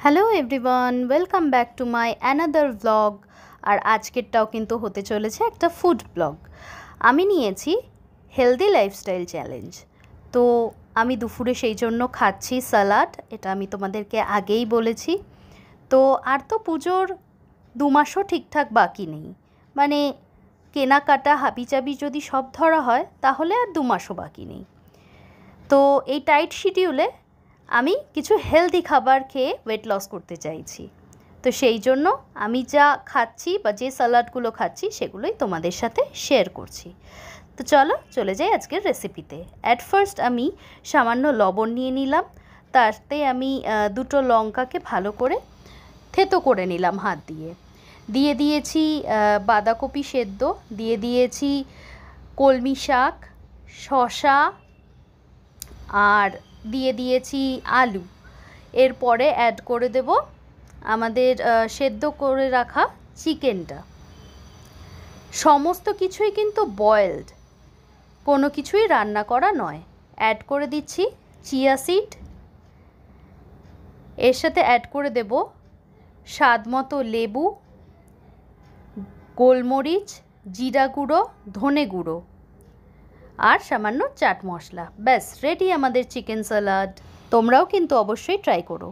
Hello everyone, welcome back to my another blog. আর আজকেরটাও কিন্তু হতে চলেছে একটা ফুড ব্লগ। আমি নিয়েছি হেলদি লাইফস্টাইল চ্যালেঞ্জ। তো আমি দুপুরে সেই জন্য খাচ্ছি স্যালাড, এটা আমি তোমাদেরকে আগেই বলেছি। তো আর তো পুজোর 2 মাসও ঠিকঠাক বাকি নেই, মানে কেনাকাটা হাবিজাবি যদি সব ধরা হয় তাহলে আর 2 মাসও বাকি নেই। তো এই টাইট শিডিউলে আমি কিছু হেলদি খাবার খেয়ে ওয়েট লস করতে চাইছি। তো সেই জন্য আমি যা খাচ্ছি বা যে স্যালাডগুলো খাচ্ছি সেগুলোই তোমাদের সাথে শেয়ার করছি। তো চলো চলে যাই আজকের রেসিপিতে। অ্যাট ফার্স্ট আমি সামান্য লবণ নিয়ে নিলাম, তাতে আমি 2টো লঙ্কাকে ভালো করে থেতো করে নিলাম হাত দিয়ে। দিয়ে দিয়েছি বাঁধাকপি সেদ্ধ, দিয়ে দিয়েছি কলমি শাক, শসা, আর দিয়ে দিয়েছি আলু। এরপরে অ্যাড করে দেব আমাদের সেদ্ধ করে রাখা চিকেনটা। সমস্ত কিছুই কিন্তু বয়েলড, কোনো কিছুই রান্না করা নয়। অ্যাড করে দিচ্ছি চিয়া সিড, এর সাথে অ্যাড করে দেব স্বাদ মতো লেবু, গোলমরিচ, জিরা গুঁড়ো, ধনে গুঁড়ো আর সামান্য চাট মশলা। ব্যাস রেডি আমাদের চিকেন স্যালাড। তোমরাও কিন্তু অবশ্যই ট্রাই করো।